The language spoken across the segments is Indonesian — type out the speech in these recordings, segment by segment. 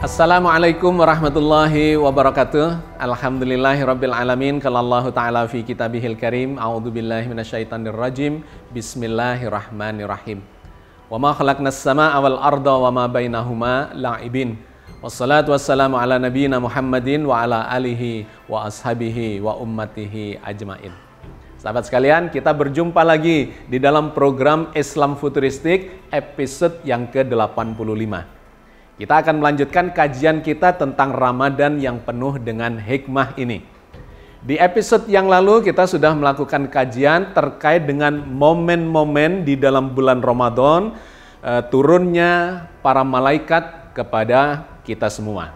Assalamualaikum warahmatullahi wabarakatuh. Alhamdulillahirabbil alamin. Qala Allahu ta'ala fi kitabihil karim. A'udzubillahi minasyaitonir rajim. Bismillahirrahmanirrahim. Wa ma khalaqnas samaa'a wal arda wa ma bainahuma la'ibin. Wassalatu wassalamu ala nabiyyina Muhammadin wa ala alihi wa ashabihi wa ummatihi ajmain. Sahabat sekalian, kita berjumpa lagi di dalam program Islam Futuristik episode yang ke-85. Kita akan melanjutkan kajian kita tentang Ramadan yang penuh dengan hikmah ini. Di episode yang lalu kita sudah melakukan kajian terkait dengan momen-momen di dalam bulan Ramadan, turunnya para malaikat kepada kita semua.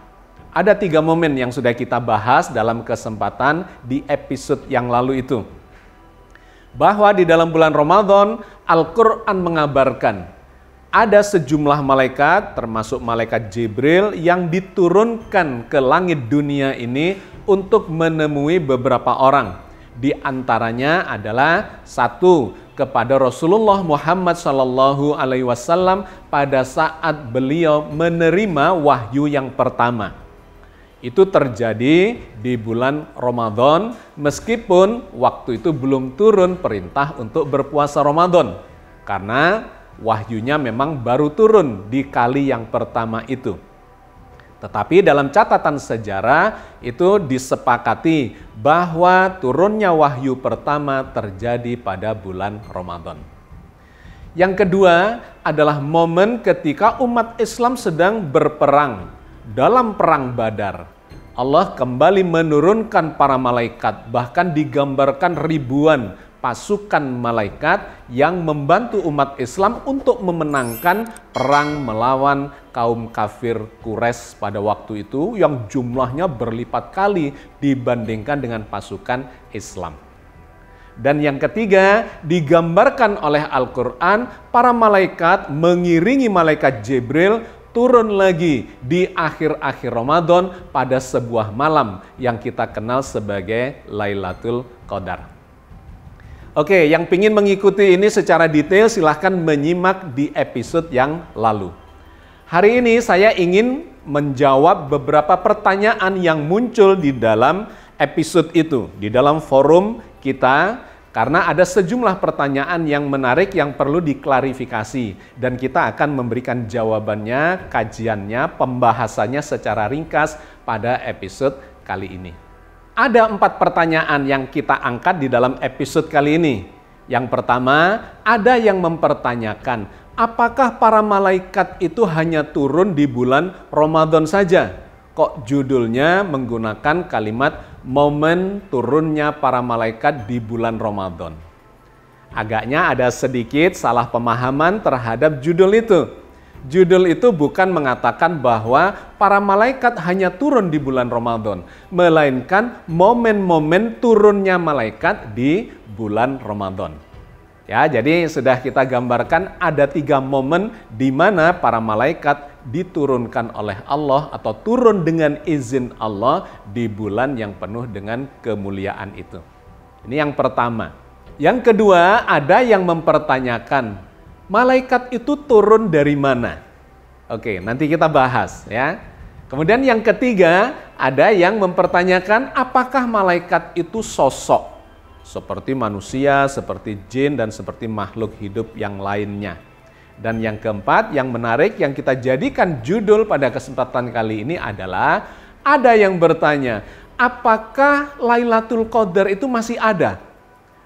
Ada 3 momen yang sudah kita bahas dalam kesempatan di episode yang lalu itu. Bahwa di dalam bulan Ramadan, Al-Quran mengabarkan ada sejumlah malaikat, termasuk malaikat Jibril, yang diturunkan ke langit dunia ini untuk menemui beberapa orang. Di antaranya adalah 1 kepada Rasulullah Muhammad SAW pada saat beliau menerima wahyu yang pertama. Itu terjadi di bulan Ramadan, meskipun waktu itu belum turun perintah untuk berpuasa Ramadan. Karena wahyunya memang baru turun di kali yang pertama itu. Tetapi dalam catatan sejarah itu disepakati bahwa turunnya wahyu pertama terjadi pada bulan Ramadan. Yang kedua adalah momen ketika umat Islam sedang berperang dalam perang Badar. Allah kembali menurunkan para malaikat, bahkan digambarkan ribuan pasukan malaikat yang membantu umat Islam untuk memenangkan perang melawan kaum kafir Quraisy pada waktu itu yang jumlahnya berlipat kali dibandingkan dengan pasukan Islam. Dan yang ketiga, digambarkan oleh Al-Quran, para malaikat mengiringi malaikat Jibril turun lagi di akhir-akhir Ramadan pada sebuah malam yang kita kenal sebagai Lailatul Qadar. Oke, yang ingin mengikuti ini secara detail silahkan menyimak di episode yang lalu. Hari ini saya ingin menjawab beberapa pertanyaan yang muncul di dalam episode itu, di dalam forum kita, karena ada sejumlah pertanyaan yang menarik yang perlu diklarifikasi. Dan kita akan memberikan jawabannya, kajiannya, pembahasannya secara ringkas pada episode kali ini. Ada 4 pertanyaan yang kita angkat di dalam episode kali ini. Yang pertama, ada yang mempertanyakan, apakah para malaikat itu hanya turun di bulan Ramadan saja? Kok judulnya menggunakan kalimat momen turunnya para malaikat di bulan Ramadan? Agaknya ada sedikit salah pemahaman terhadap judul itu. Judul itu bukan mengatakan bahwa para malaikat hanya turun di bulan Ramadan, melainkan momen-momen turunnya malaikat di bulan Ramadan. Ya, jadi sudah kita gambarkan ada 3 momen di mana para malaikat diturunkan oleh Allah atau turun dengan izin Allah di bulan yang penuh dengan kemuliaan itu. Ini yang pertama. Yang kedua, ada yang mempertanyakan, malaikat itu turun dari mana? Oke, nanti kita bahas ya. Kemudian yang ketiga, ada yang mempertanyakan apakah malaikat itu sosok seperti manusia, seperti jin, dan seperti makhluk hidup yang lainnya. Dan yang keempat, yang menarik yang kita jadikan judul pada kesempatan kali ini adalah ada yang bertanya, apakah Lailatul Qadar itu masih ada?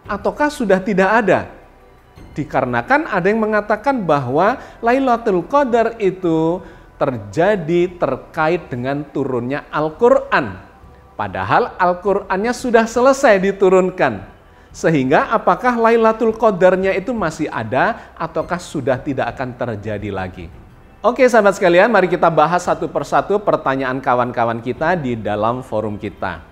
Ataukah sudah tidak ada? Dikarenakan ada yang mengatakan bahwa Lailatul Qadar itu terjadi terkait dengan turunnya Al-Quran. Padahal Al-Qurannya sudah selesai diturunkan. Sehingga apakah Lailatul Qadarnya itu masih ada ataukah sudah tidak akan terjadi lagi? Oke sahabat sekalian, mari kita bahas satu persatu pertanyaan kawan-kawan kita di dalam forum kita.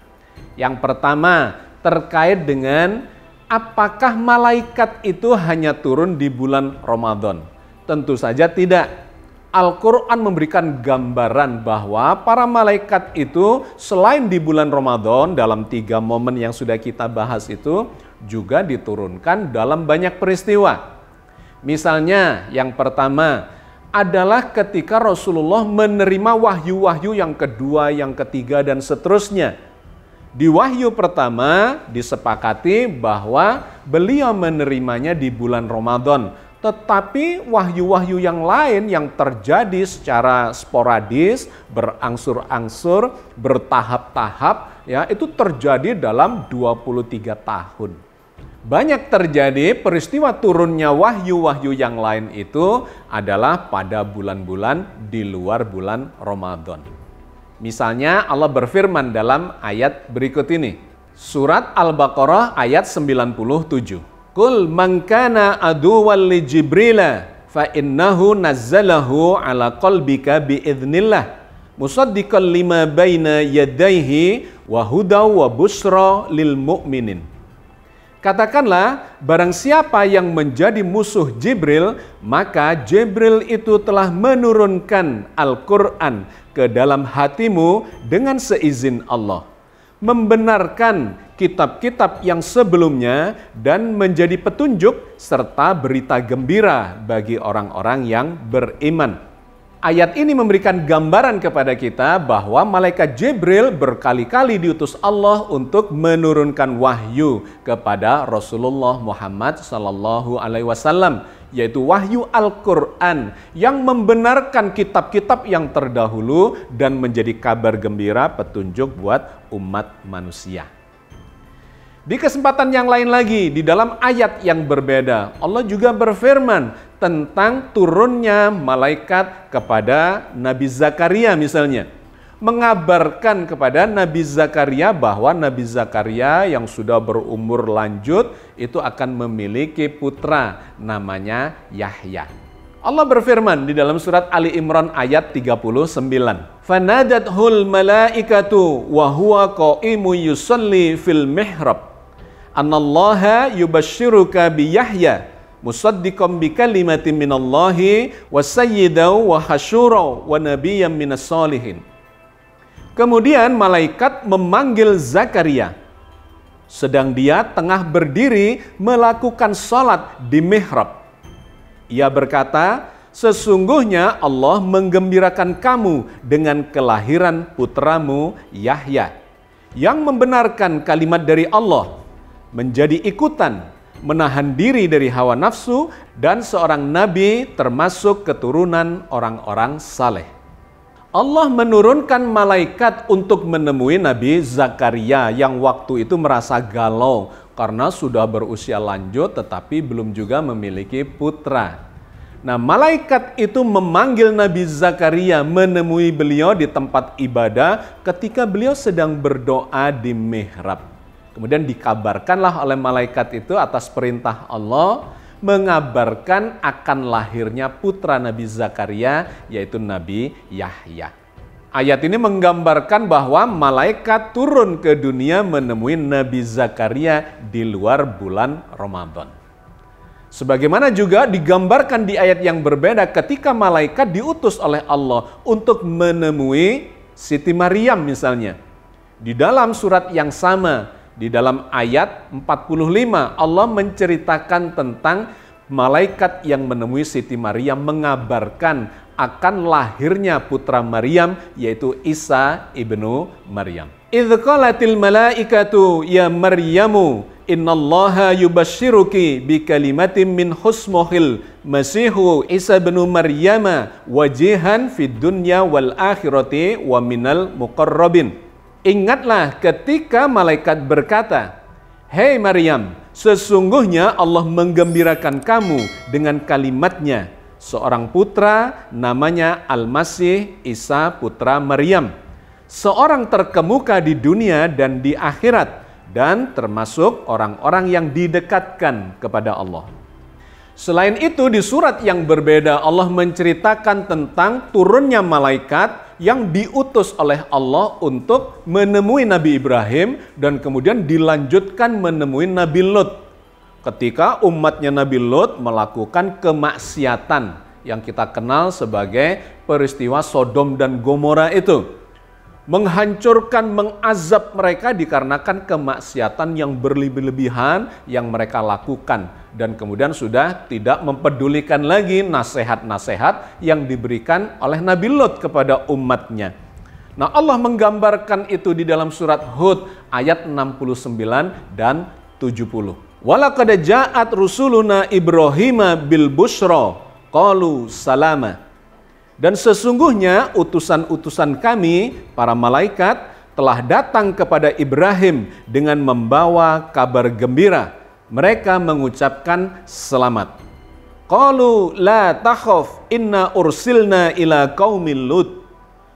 Yang pertama terkait dengan apakah malaikat itu hanya turun di bulan Ramadan? Tentu saja tidak. Al-Quran memberikan gambaran bahwa para malaikat itu selain di bulan Ramadan dalam 3 momen yang sudah kita bahas itu juga diturunkan dalam banyak peristiwa. Misalnya yang pertama, adalah ketika Rasulullah menerima wahyu-wahyu yang kedua, yang ketiga, dan seterusnya. Di wahyu pertama disepakati bahwa beliau menerimanya di bulan Ramadan. Tetapi wahyu-wahyu yang lain yang terjadi secara sporadis, berangsur-angsur, bertahap-tahap, ya, itu terjadi dalam 23 tahun. Banyak terjadi peristiwa turunnya wahyu-wahyu yang lain itu adalah pada bulan-bulan di luar bulan Ramadan. Misalnya Allah berfirman dalam ayat berikut ini. Surat Al-Baqarah ayat 97. Qul man kana aduwwan li Jibrila fa innahu nazzalahu ala qalbika biidznillah musaddiqan lima baina yadayhi wa hudaw wa busyra lil mu'minin. Katakanlah, barang siapa yang menjadi musuh Jibril, maka Jibril itu telah menurunkan Al-Quran ke dalam hatimu dengan seizin Allah, membenarkan kitab-kitab yang sebelumnya dan menjadi petunjuk serta berita gembira bagi orang-orang yang beriman. Ayat ini memberikan gambaran kepada kita bahwa malaikat Jibril berkali-kali diutus Allah untuk menurunkan wahyu kepada Rasulullah Muhammad SAW, yaitu wahyu Al-Quran yang membenarkan kitab-kitab yang terdahulu dan menjadi kabar gembira petunjuk buat umat manusia. Di kesempatan yang lain lagi, di dalam ayat yang berbeda, Allah juga berfirman tentang turunnya malaikat kepada Nabi Zakaria misalnya. Mengabarkan kepada Nabi Zakaria bahwa Nabi Zakaria yang sudah berumur lanjut itu akan memiliki putra namanya Yahya. Allah berfirman di dalam surat Ali Imran ayat 39. Fanadathul malaikatu wa huwa qa'imun yusalli fil mihrab. Anallaha yubashshiruka bi Yahya musaddiqan bi kalimatin minallahi wa sayyidaw wa hasyura wa nabiyyan minas solihin. Kemudian malaikat memanggil Zakaria sedang dia tengah berdiri melakukan salat di mihrab. Ia berkata, sesungguhnya Allah menggembirakan kamu dengan kelahiran putramu Yahya yang membenarkan kalimat dari Allah, menjadi ikutan, menahan diri dari hawa nafsu, dan seorang nabi termasuk keturunan orang-orang saleh. Allah menurunkan malaikat untuk menemui Nabi Zakaria yang waktu itu merasa galau karena sudah berusia lanjut tetapi belum juga memiliki putra. Nah, malaikat itu memanggil Nabi Zakaria menemui beliau di tempat ibadah ketika beliau sedang berdoa di mihrab. Kemudian dikabarkanlah oleh malaikat itu atas perintah Allah mengabarkan akan lahirnya putra Nabi Zakaria yaitu Nabi Yahya. Ayat ini menggambarkan bahwa malaikat turun ke dunia menemui Nabi Zakaria di luar bulan Ramadan. Sebagaimana juga digambarkan di ayat yang berbeda ketika malaikat diutus oleh Allah untuk menemui Siti Maryam misalnya. Di dalam surat yang sama, di dalam ayat 45, Allah menceritakan tentang malaikat yang menemui Siti Maryam mengabarkan akan lahirnya putra Maryam yaitu Isa ibnu Maryam. Idz qalatil malaikatu ya Maryamu innallaha yubashshiruki bi kalimatin min husmuhil masihu Isa ibnu Maryama wajihan fid dunya wal akhirati wa minal muqarrabin. Ingatlah ketika malaikat berkata, "Hei Maryam, sesungguhnya Allah menggembirakan kamu dengan kalimatnya, seorang putra namanya Al-Masih Isa putra Maryam, seorang terkemuka di dunia dan di akhirat, dan termasuk orang-orang yang didekatkan kepada Allah." Selain itu di surat yang berbeda Allah menceritakan tentang turunnya malaikat yang diutus oleh Allah untuk menemui Nabi Ibrahim dan kemudian dilanjutkan menemui Nabi Lut. Ketika umatnya Nabi Lut melakukan kemaksiatan yang kita kenal sebagai peristiwa Sodom dan Gomora itu. menghancurkan, mengazab mereka dikarenakan kemaksiatan yang berlebih-lebihan yang mereka lakukan. Dan kemudian sudah tidak mempedulikan lagi nasihat-nasihat yang diberikan oleh Nabi Lut kepada umatnya. Nah, Allah menggambarkan itu di dalam surat Hud ayat 69 dan 70. Walaqad ja'at rusuluna Ibrahima bil busyra qalu salama. Dan sesungguhnya utusan-utusan kami, para malaikat, telah datang kepada Ibrahim dengan membawa kabar gembira. Mereka mengucapkan selamat. Qalu la takhaf inna ursilna ila qaumil Lut.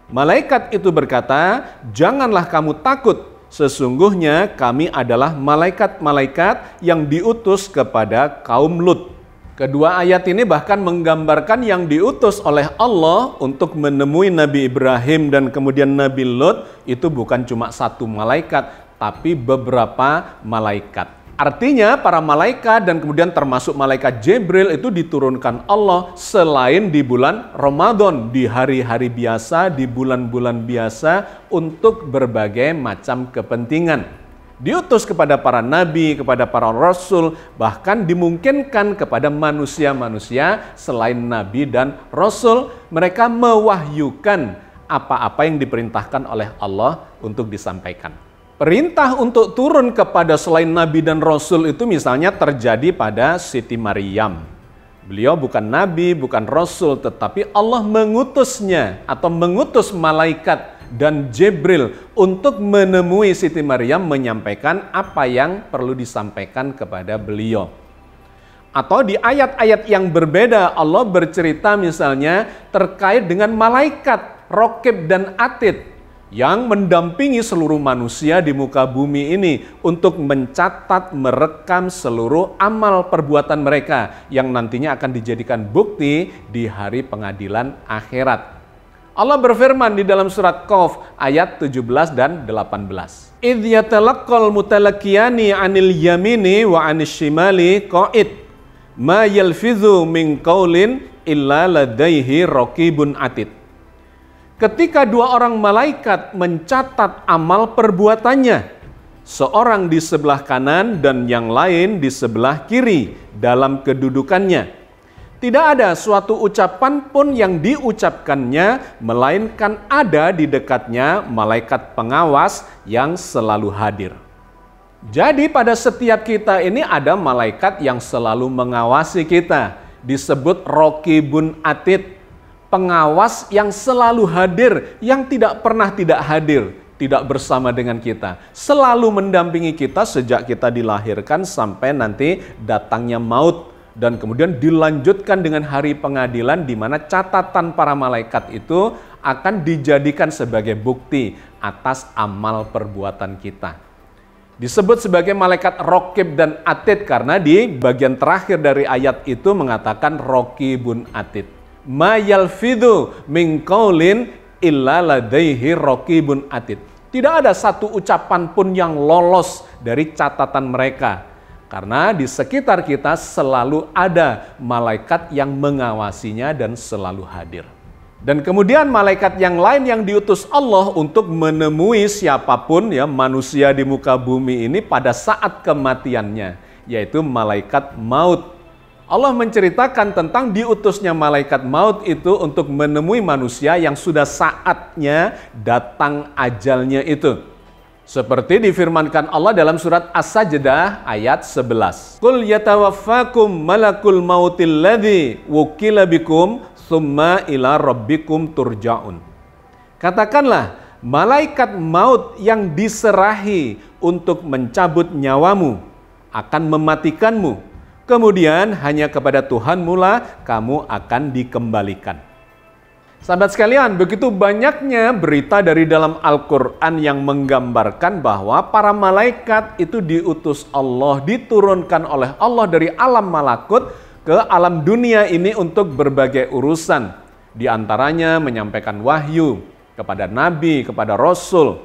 Malaikat itu berkata, janganlah kamu takut, sesungguhnya kami adalah malaikat-malaikat yang diutus kepada kaum Lut. Kedua ayat ini bahkan menggambarkan yang diutus oleh Allah untuk menemui Nabi Ibrahim dan kemudian Nabi Lut itu bukan cuma satu malaikat, tapi beberapa malaikat. Artinya para malaikat dan kemudian termasuk malaikat Jibril itu diturunkan Allah selain di bulan Ramadan, di hari-hari biasa, di bulan-bulan biasa untuk berbagai macam kepentingan. Diutus kepada para nabi, kepada para rasul, bahkan dimungkinkan kepada manusia-manusia selain nabi dan rasul, mereka mewahyukan apa-apa yang diperintahkan oleh Allah untuk disampaikan. Perintah untuk turun kepada selain nabi dan rasul itu misalnya terjadi pada Siti Maryam. Beliau bukan nabi, bukan rasul, tetapi Allah mengutusnya atau mengutus malaikat dan Jibril untuk menemui Siti Maryam menyampaikan apa yang perlu disampaikan kepada beliau. Atau di ayat-ayat yang berbeda Allah bercerita misalnya terkait dengan malaikat Raqib dan Atid yang mendampingi seluruh manusia di muka bumi ini untuk mencatat, merekam seluruh amal perbuatan mereka yang nantinya akan dijadikan bukti di hari pengadilan akhirat. Allah berfirman di dalam surat Qaf ayat 17 dan 18. Idh yatalaqqal mutalaqiyani 'anil yamini wa 'anil shimali qa'id ma yalfidhu min qaulin illa ladaihi raqibun atid. Ketika dua orang malaikat mencatat amal perbuatannya, seorang di sebelah kanan dan yang lain di sebelah kiri dalam kedudukannya. Tidak ada suatu ucapan pun yang diucapkannya, melainkan ada di dekatnya malaikat pengawas yang selalu hadir. Jadi pada setiap kita ini ada malaikat yang selalu mengawasi kita, disebut Raqibun Atid. Pengawas yang selalu hadir, yang tidak pernah tidak hadir, tidak bersama dengan kita. Selalu mendampingi kita sejak kita dilahirkan sampai nanti datangnya maut. Dan kemudian dilanjutkan dengan hari pengadilan di mana catatan para malaikat itu akan dijadikan sebagai bukti atas amal perbuatan kita. Disebut sebagai malaikat Raqib dan Atid karena di bagian terakhir dari ayat itu mengatakan Raqibun Atid. Ma yalfidhu min qaulin illa ladaihi raqibun atid. Tidak ada satu ucapan pun yang lolos dari catatan mereka. Karena di sekitar kita selalu ada malaikat yang mengawasinya dan selalu hadir. Dan kemudian malaikat yang lain yang diutus Allah untuk menemui siapapun ya manusia di muka bumi ini pada saat kematiannya, yaitu malaikat maut. Allah menceritakan tentang diutusnya malaikat maut itu untuk menemui manusia yang sudah saatnya datang ajalnya itu. Seperti difirmankan Allah dalam surat As-Sajdah ayat 11. Qul yatawaffakum malakul mautil ladzi wukila bikum tsumma ila rabbikum turja'un. Katakanlah, malaikat maut yang diserahi untuk mencabut nyawamu akan mematikanmu. Kemudian hanya kepada Tuhanmu lah kamu akan dikembalikan. Sahabat sekalian, begitu banyaknya berita dari dalam Al-Quran yang menggambarkan bahwa para malaikat itu diutus Allah, diturunkan oleh Allah dari alam malakut ke alam dunia ini untuk berbagai urusan. Di antaranya menyampaikan wahyu kepada nabi, kepada rasul,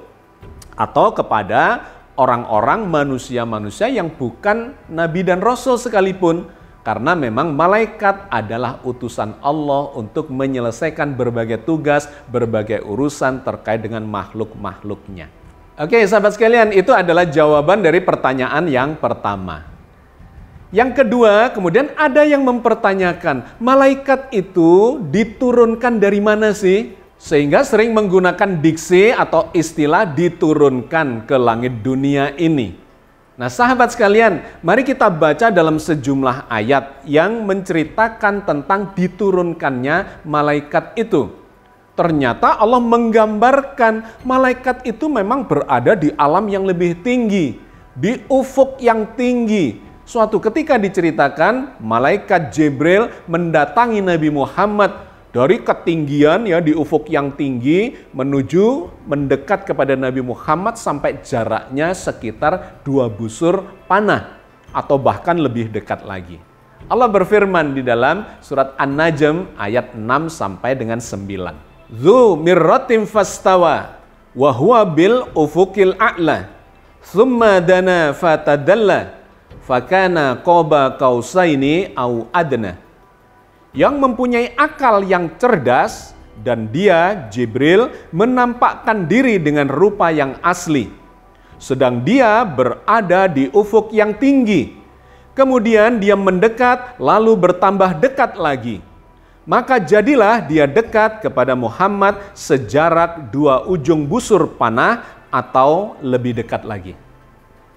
atau kepada orang-orang manusia-manusia yang bukan nabi dan rasul sekalipun, Karena memang malaikat adalah utusan Allah untuk menyelesaikan berbagai tugas, berbagai urusan terkait dengan makhluk-makhluknya. Oke, sahabat sekalian, itu adalah jawaban dari pertanyaan yang pertama. Yang kedua, kemudian ada yang mempertanyakan, malaikat itu diturunkan dari mana sih? Sehingga sering menggunakan diksi atau istilah diturunkan ke langit dunia ini. Nah, sahabat sekalian, mari kita baca dalam sejumlah ayat yang menceritakan tentang diturunkannya malaikat itu. Ternyata Allah menggambarkan malaikat itu memang berada di alam yang lebih tinggi, di ufuk yang tinggi. Suatu ketika diceritakan malaikat Jibril mendatangi Nabi Muhammad dari ketinggian ya di ufuk yang tinggi menuju mendekat kepada Nabi Muhammad sampai jaraknya sekitar 2 busur panah atau bahkan lebih dekat lagi. Allah berfirman di dalam surat An-Najm ayat 6 sampai dengan 9. Dzu mirratin fastawa wa huwa bil ufukil a'la thumma dana fatadalla fakana qaba qausaini au adna. Yang mempunyai akal yang cerdas dan dia, Jibril, menampakkan diri dengan rupa yang asli. Sedang dia berada di ufuk yang tinggi. Kemudian dia mendekat lalu bertambah dekat lagi. Maka jadilah dia dekat kepada Muhammad sejarak 2 ujung busur panah atau lebih dekat lagi.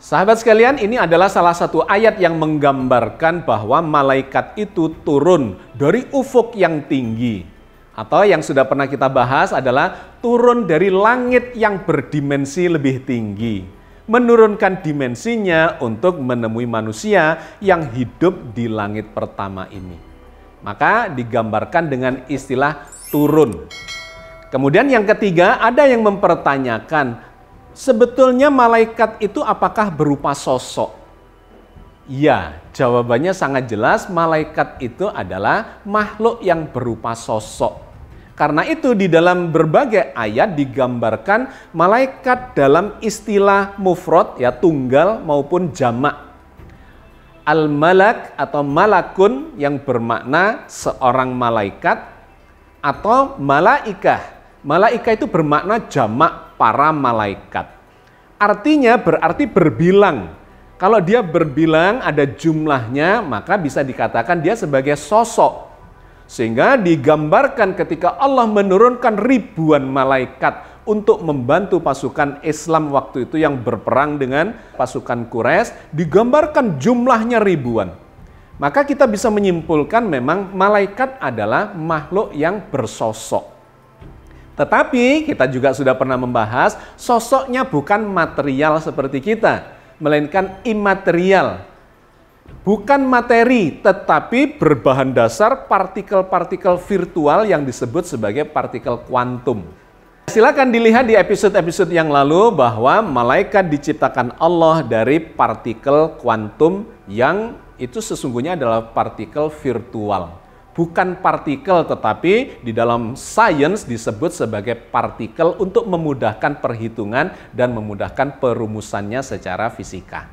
Sahabat sekalian, ini adalah salah satu ayat yang menggambarkan bahwa malaikat itu turun dari ufuk yang tinggi. Atau yang sudah pernah kita bahas adalah turun dari langit yang berdimensi lebih tinggi. Menurunkan dimensinya untuk menemui manusia yang hidup di langit pertama ini. Maka digambarkan dengan istilah turun. Kemudian yang ketiga, ada yang mempertanyakan, sebetulnya malaikat itu apakah berupa sosok? Ya, jawabannya sangat jelas, malaikat itu adalah makhluk yang berupa sosok. Karena itu di dalam berbagai ayat digambarkan malaikat dalam istilah mufrad, ya tunggal maupun jamak. Al-malak atau malakun yang bermakna seorang malaikat atau malaikah. Malaikah itu bermakna jamak para malaikat. Artinya berarti berbilang. Kalau dia berbilang ada jumlahnya, maka bisa dikatakan dia sebagai sosok. Sehingga digambarkan ketika Allah menurunkan ribuan malaikat untuk membantu pasukan Islam waktu itu yang berperang dengan pasukan Quraisy, digambarkan jumlahnya ribuan. Maka kita bisa menyimpulkan memang malaikat adalah makhluk yang bersosok. Tetapi kita juga sudah pernah membahas sosoknya bukan material seperti kita, melainkan imaterial. Bukan materi, tetapi berbahan dasar partikel-partikel virtual yang disebut sebagai partikel kuantum. Silakan dilihat di episode-episode yang lalu bahwa malaikat diciptakan Allah dari partikel kuantum yang itu sesungguhnya adalah partikel virtual. Bukan partikel, tetapi di dalam sains disebut sebagai partikel untuk memudahkan perhitungan dan memudahkan perumusannya secara fisika.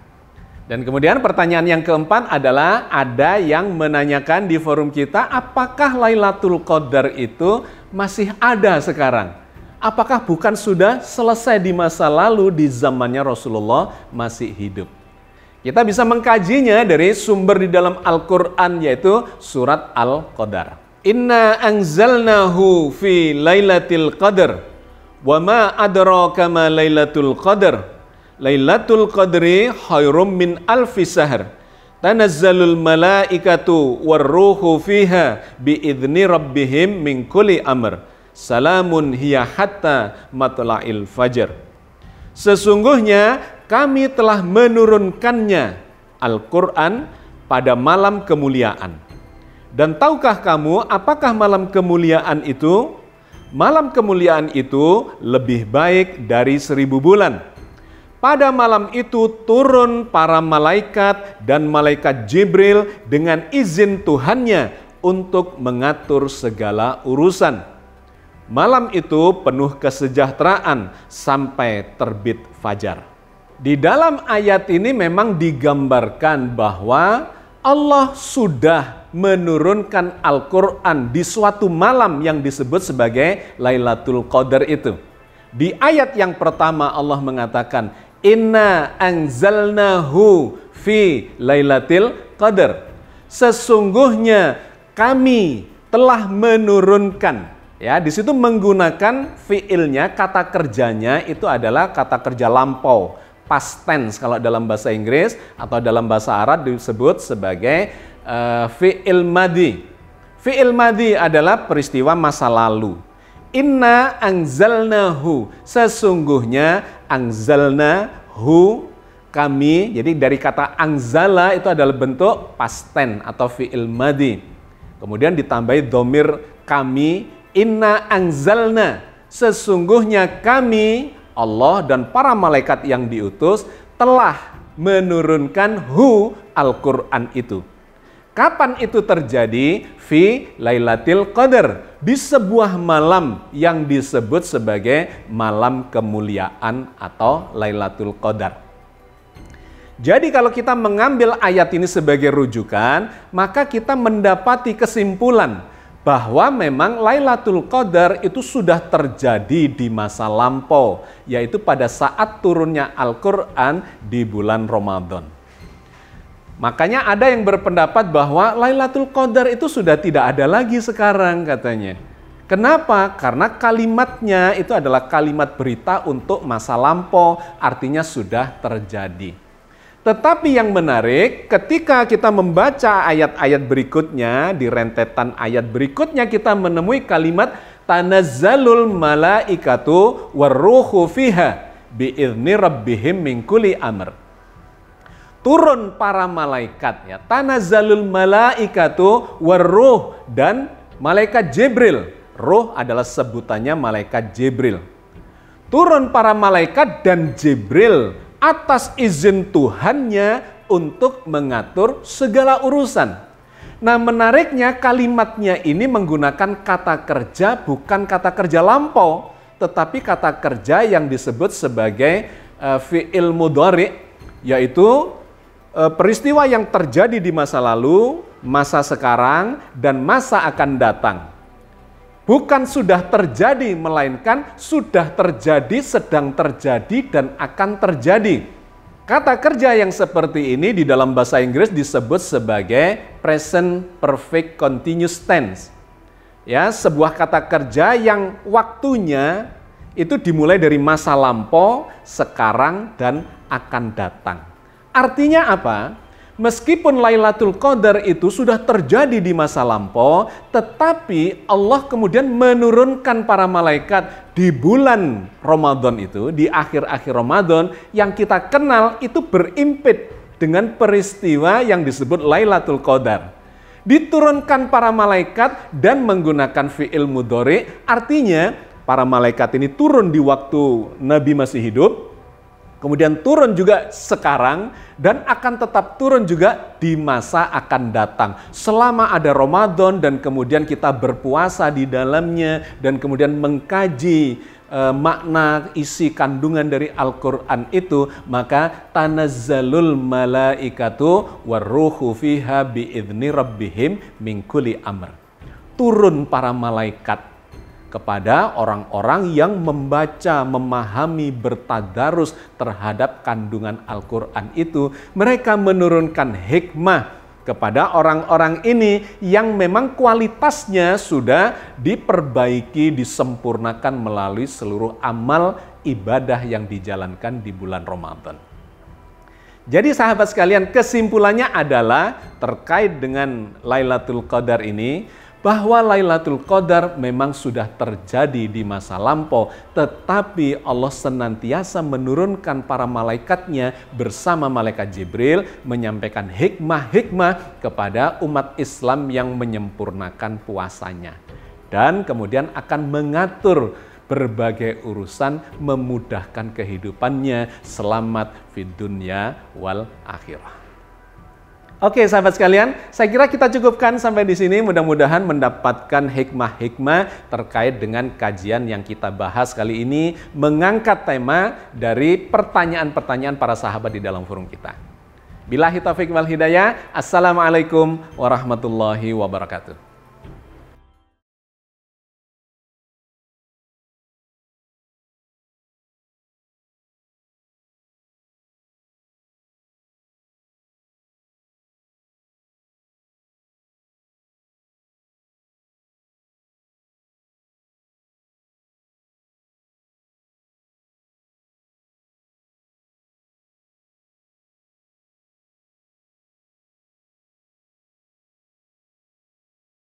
Dan kemudian pertanyaan yang keempat adalah ada yang menanyakan di forum kita, apakah Lailatul Qadar itu masih ada sekarang? Apakah bukan sudah selesai di masa lalu di zamannya Rasulullah masih hidup? Kita bisa mengkajinya dari sumber di dalam Al-Quran yaitu surat Al-Qadar. Inna anzalnahu fi lailatul qadar wa ma adraka ma lailatul qadar. Lailatul qadri khairum min alfi sahr. Tanazzalul malaikatu warruhu fiha biidzni rabbihim min kulli amr. Salamun hiya hatta matla'il fajr. Sesungguhnya kami telah menurunkannya Al-Quran pada malam kemuliaan. Dan tahukah kamu apakah malam kemuliaan itu? Malam kemuliaan itu lebih baik dari 1000 bulan. Pada malam itu turun para malaikat dan malaikat Jibril dengan izin Tuhannya untuk mengatur segala urusan. Malam itu penuh kesejahteraan sampai terbit fajar. Di dalam ayat ini memang digambarkan bahwa Allah sudah menurunkan Al-Quran di suatu malam yang disebut sebagai Lailatul Qadar itu. Di ayat yang pertama Allah mengatakan, Inna anzalnahu fi Lailatul Qadar. Sesungguhnya kami telah menurunkan. Ya, di situ menggunakan fiilnya, kata kerjanya itu adalah kata kerja lampau. Past tense kalau dalam bahasa Inggris atau dalam bahasa Arab disebut sebagai fi'il madhi. Fi'il madhi adalah peristiwa masa lalu. Inna anzalnahu, sesungguhnya anzalnahu kami, jadi dari kata anzala itu adalah bentuk past tense atau fi'il madhi. Kemudian ditambahi dhamir kami, inna anzalna, sesungguhnya kami Allah dan para malaikat yang diutus telah menurunkan Al-Quran itu. Kapan itu terjadi? Fi Lailatul Qadar, di sebuah malam yang disebut sebagai malam kemuliaan atau Lailatul Qadar. Jadi kalau kita mengambil ayat ini sebagai rujukan, maka kita mendapati kesimpulan bahwa memang Lailatul Qadar itu sudah terjadi di masa lampau, yaitu pada saat turunnya Al-Quran di bulan Ramadan. Makanya ada yang berpendapat bahwa Lailatul Qadar itu sudah tidak ada lagi sekarang katanya. Kenapa? Karena kalimatnya itu adalah kalimat berita untuk masa lampau, artinya sudah terjadi. Tetapi yang menarik, ketika kita membaca ayat-ayat berikutnya, di rentetan ayat berikutnya kita menemui kalimat tanazzalul malaikatu warruhu fiha biizni rabbihim min kulli amr. Turun para malaikat, ya, tanazzalul malaikatu warruh, dan malaikat Jibril. Ruh adalah sebutannya malaikat Jibril. Turun para malaikat dan Jibril atas izin Tuhannya untuk mengatur segala urusan. Nah, menariknya kalimatnya ini menggunakan kata kerja, bukan kata kerja lampau, tetapi kata kerja yang disebut sebagai fi'il mudhari, yaitu peristiwa yang terjadi di masa lalu, masa sekarang, dan masa akan datang. Bukan sudah terjadi, melainkan sudah terjadi, sedang terjadi, dan akan terjadi. Kata kerja yang seperti ini di dalam bahasa Inggris disebut sebagai present perfect continuous tense. Ya, sebuah kata kerja yang waktunya itu dimulai dari masa lampau, sekarang, dan akan datang. Artinya apa? Meskipun Lailatul Qadar itu sudah terjadi di masa lampau, tetapi Allah kemudian menurunkan para malaikat di bulan Ramadan itu, di akhir-akhir Ramadan, yang kita kenal itu berimpit dengan peristiwa yang disebut Lailatul Qadar. Diturunkan para malaikat dan menggunakan fi'il mudhari, artinya para malaikat ini turun di waktu Nabi masih hidup, kemudian turun juga sekarang, dan akan tetap turun juga di masa akan datang. Selama ada Ramadan dan kemudian kita berpuasa di dalamnya, dan kemudian mengkaji makna isi kandungan dari Al-Quran itu, maka tanazzalul malaikatu warruhu fiha biizni rabbihim min kulli amr. Turun para malaikat kepada orang-orang yang membaca, memahami, bertadarus terhadap kandungan Al-Quran itu. Mereka menurunkan hikmah kepada orang-orang ini yang memang kualitasnya sudah diperbaiki, disempurnakan melalui seluruh amal ibadah yang dijalankan di bulan Ramadan. Jadi sahabat sekalian, kesimpulannya adalah terkait dengan Lailatul Qadar ini, bahwa Lailatul Qadar memang sudah terjadi di masa lampau, tetapi Allah senantiasa menurunkan para malaikatnya bersama malaikat Jibril menyampaikan hikmah-hikmah kepada umat Islam yang menyempurnakan puasanya. Dan kemudian akan mengatur berbagai urusan, memudahkan kehidupannya, selamat fid dunya wal akhirah. Oke sahabat sekalian, saya kira kita cukupkan sampai di sini. Mudah-mudahan mendapatkan hikmah-hikmah terkait dengan kajian yang kita bahas kali ini, mengangkat tema dari pertanyaan-pertanyaan para sahabat di dalam forum kita. Billahi taufiq wal hidayah. Assalamualaikum warahmatullahi wabarakatuh.